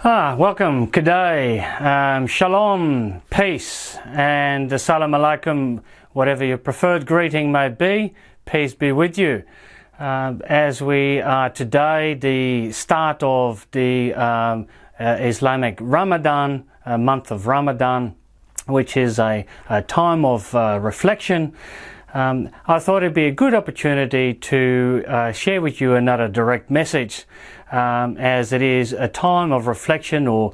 Welcome, G'day, Shalom, peace, and Assalamu alaikum, whatever your preferred greeting may be, peace be with you. As we are today, the start of the Islamic Ramadan, month of Ramadan, which is a time of reflection. I thought it'd be a good opportunity to share with you another direct message, as it is a time of reflection, or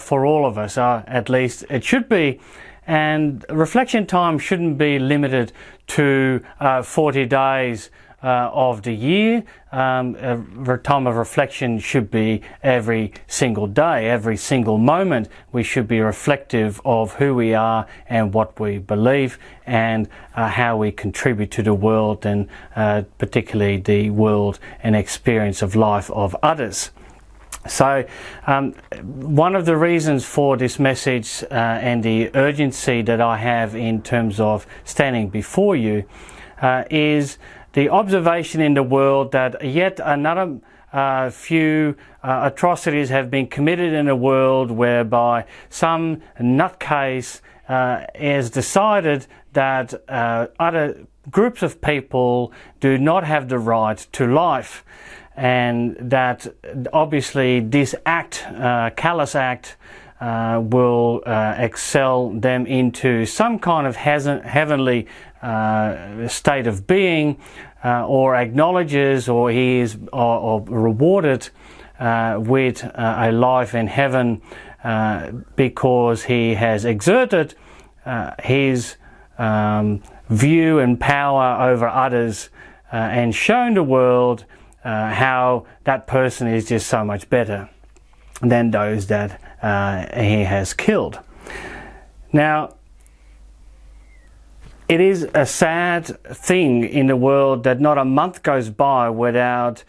for all of us, at least it should be. And reflection time shouldn't be limited to 40 days of the year. A time of reflection should be every single day, every single moment. We should be reflective of who we are and what we believe, and how we contribute to the world, and particularly the world and experience of life of others. So one of the reasons for this message and the urgency that I have in terms of standing before you is the observation in the world that yet another few atrocities have been committed in the world, whereby some nutcase has decided that other groups of people do not have the right to life, and that obviously this act, callous act, will excel them into some kind of heavenly state of being, or acknowledges, or he is or rewarded with a life in heaven because he has exerted his view and power over others, and shown the world how that person is just so much better than those that he has killed. Now, it is a sad thing in the world that not a month goes by without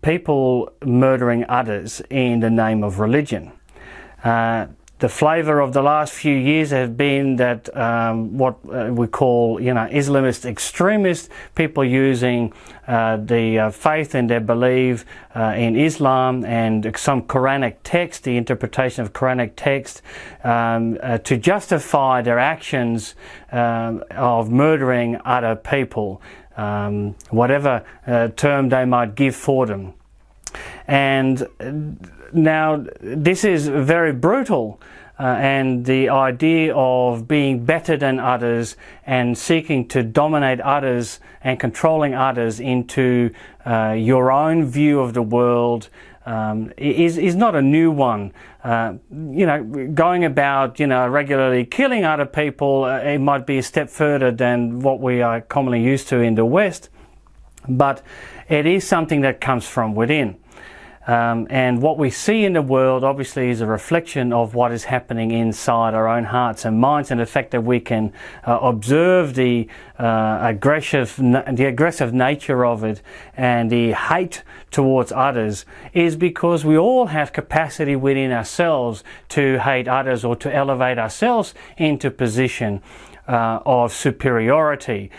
people murdering others in the name of religion. The flavour of the last few years has been that what we call, Islamist extremists, people using the faith and their belief in Islam and some Quranic text, the interpretation of Quranic text, to justify their actions of murdering other people, whatever term they might give for them. And now this is very brutal, and the idea of being better than others and seeking to dominate others and controlling others into your own view of the world is not a new one. Going about regularly killing other people, it might be a step further than what we are commonly used to in the West, but it is something that comes from within. And what we see in the world obviously is a reflection of what is happening inside our own hearts and minds, and the fact that we can observe the aggressive nature of it and the hate towards others is because we all have capacity within ourselves to hate others, or to elevate ourselves into position of superiority,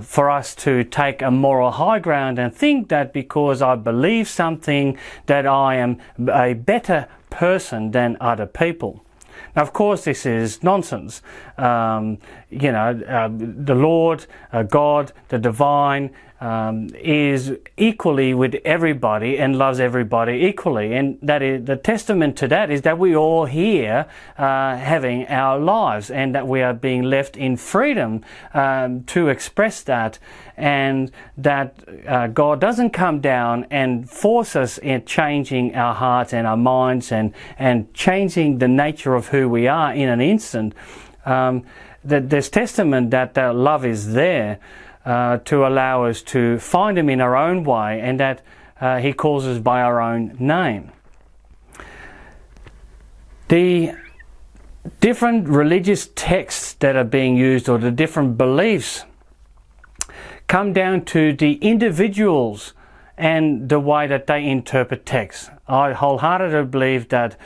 for us to take a moral high ground and think that because I believe something that I am a better person than other people. Now, of course, this is nonsense. The Lord, God, the divine, is equally with everybody and loves everybody equally, and that is the testament to that is that we all here having our lives, and that we are being left in freedom to express that, and that God doesn't come down and force us in changing our hearts and our minds and changing the nature of who we are in an instant. That there's testament that the love is there to allow us to find Him in our own way, and that He calls us by our own name. The different religious texts that are being used, or the different beliefs, come down to the individuals and the way that they interpret text. I wholeheartedly believe that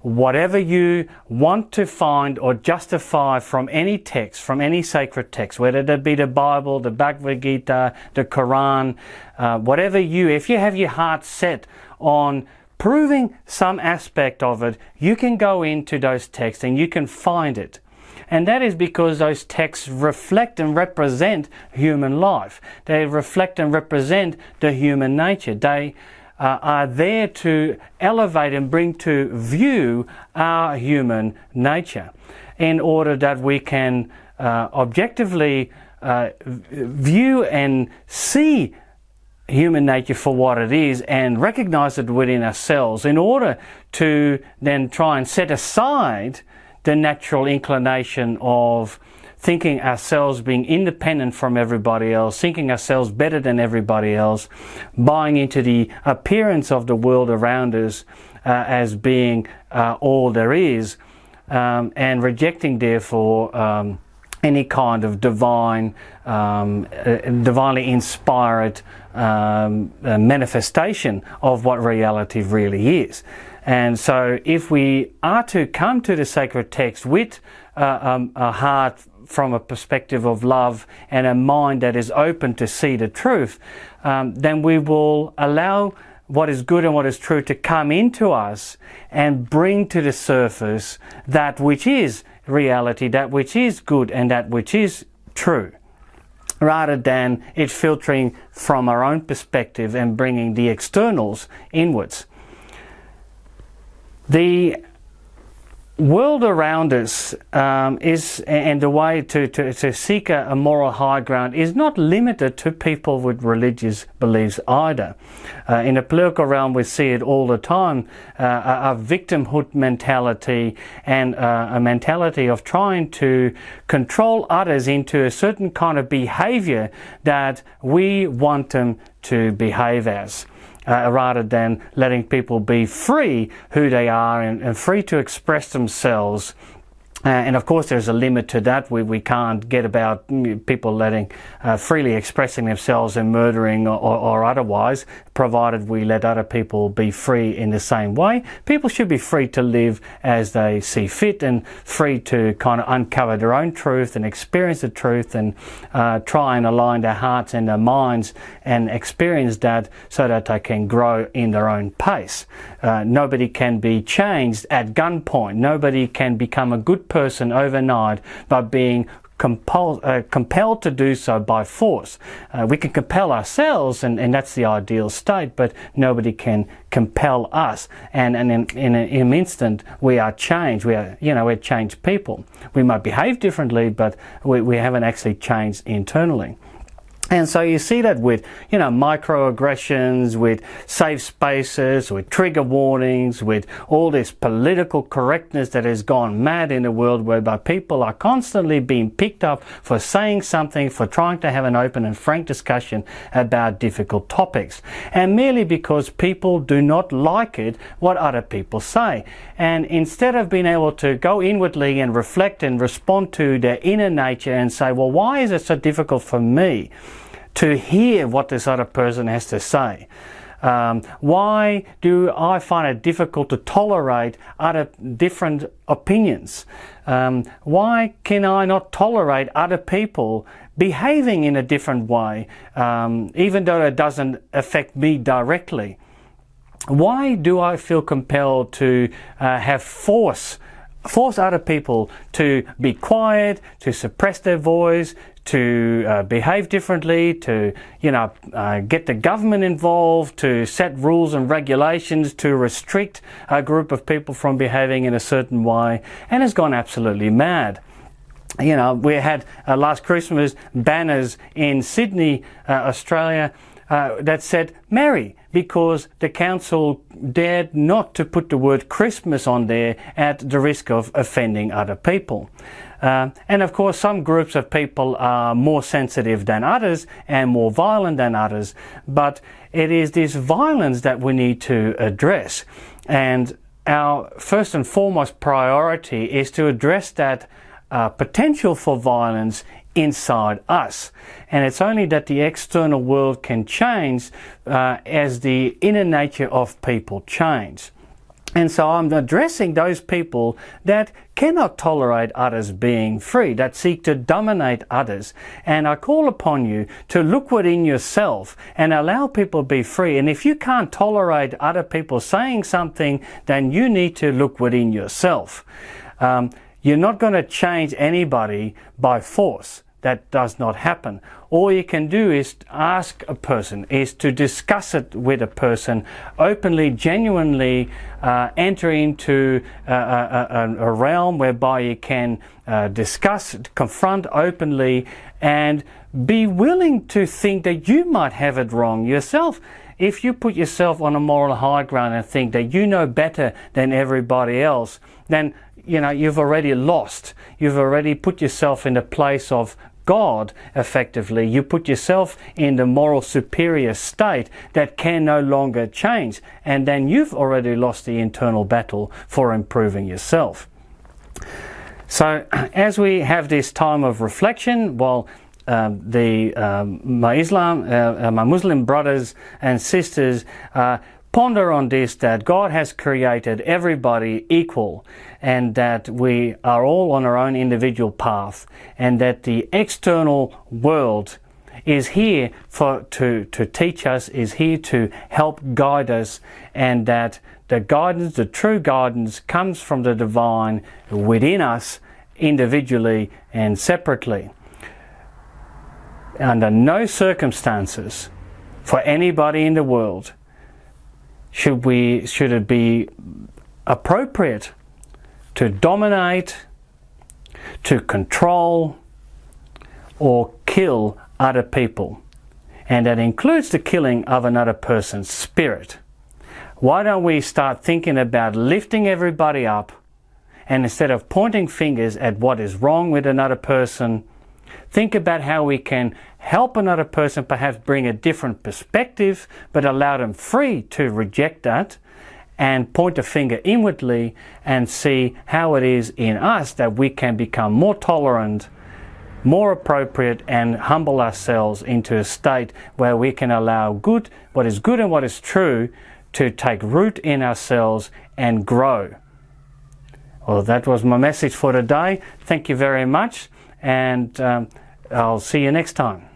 whatever you want to find or justify from any text, from any sacred text, whether that be the Bible, the Bhagavad Gita, the Quran, whatever if you have your heart set on proving some aspect of it, you can go into those texts and you can find it. And that is because those texts reflect and represent human life. They reflect and represent the human nature. They are there to elevate and bring to view our human nature in order that we can objectively view and see human nature for what it is and recognize it within ourselves in order to then try and set aside the natural inclination of thinking ourselves being independent from everybody else, thinking ourselves better than everybody else, buying into the appearance of the world around us as being all there is, and rejecting therefore any kind of divinely inspired manifestation of what reality really is. And so if we are to come to the sacred text with a heart from a perspective of love and a mind that is open to see the truth, then we will allow what is good and what is true to come into us and bring to the surface that which is reality, that which is good and that which is true, rather than it filtering from our own perspective and bringing the externals inwards. The world around us is, and the way to seek a moral high ground is not limited to people with religious beliefs either. In the political realm we see it all the time, a victimhood mentality and a mentality of trying to control others into a certain kind of behavior that we want them to behave as. Rather than letting people be free who they are and free to express themselves. And of course there's a limit to that. We can't get about people letting freely expressing themselves and murdering or otherwise, provided we let other people be free in the same way. People should be free to live as they see fit and free to kind of uncover their own truth and experience the truth and try and align their hearts and their minds and experience that so that they can grow in their own pace. Nobody can be changed at gunpoint. Nobody can become a good person overnight by being compelled to do so by force. We can compel ourselves, and that's the ideal state, but nobody can compel us. And in an instant, we are changed. We're changed people. We might behave differently, but we haven't actually changed internally. And so you see that with, microaggressions, with safe spaces, with trigger warnings, with all this political correctness that has gone mad in the world, whereby people are constantly being picked up for saying something, for trying to have an open and frank discussion about difficult topics. And merely because people do not like it, what other people say. And instead of being able to go inwardly and reflect and respond to their inner nature and say, well, why is it so difficult for me to hear what this other person has to say? Why do I find it difficult to tolerate other different opinions? Why can I not tolerate other people behaving in a different way, even though it doesn't affect me directly? Why do I feel compelled to have force other people to be quiet, to suppress their voice, to behave differently, to get the government involved, to set rules and regulations, to restrict a group of people from behaving in a certain way, and has gone absolutely mad. We had last Christmas banners in Sydney, Australia, that said Merry, because the council dared not to put the word Christmas on there at the risk of offending other people. And of course some groups of people are more sensitive than others and more violent than others, but it is this violence that we need to address. And our first and foremost priority is to address that potential for violence inside us. And it's only that the external world can change as the inner nature of people change. And so I'm addressing those people that cannot tolerate others being free, that seek to dominate others. And I call upon you to look within yourself and allow people to be free. And if you can't tolerate other people saying something, then you need to look within yourself. You're not going to change anybody by force. That does not happen. All you can do is ask a person, is to discuss it with a person, openly, genuinely enter into a realm whereby you can discuss, confront openly, and be willing to think that you might have it wrong yourself. If you put yourself on a moral high ground and think that you know better than everybody else, then you've already lost. You've already put yourself in the place of God, effectively. You put yourself in the moral superior state that can no longer change. And then you've already lost the internal battle for improving yourself. So as we have this time of reflection, while my Muslim brothers and sisters ponder on this, that God has created everybody equal, and that we are all on our own individual path, and that the external world is here to teach us, is here to help guide us, and that the guidance, the true guidance, comes from the divine within us, individually and separately. Under no circumstances for anybody in the world should it be appropriate to dominate, to control, or kill other people. And that includes the killing of another person's spirit. Why don't we start thinking about lifting everybody up, and instead of pointing fingers at what is wrong with another person, think about how we can help another person perhaps bring a different perspective, but allow them free to reject that, and point a finger inwardly and see how it is in us that we can become more tolerant, more appropriate, and humble ourselves into a state where we can allow what is good and what is true to take root in ourselves and grow. Well, that was my message for today. Thank you very much, and I'll see you next time.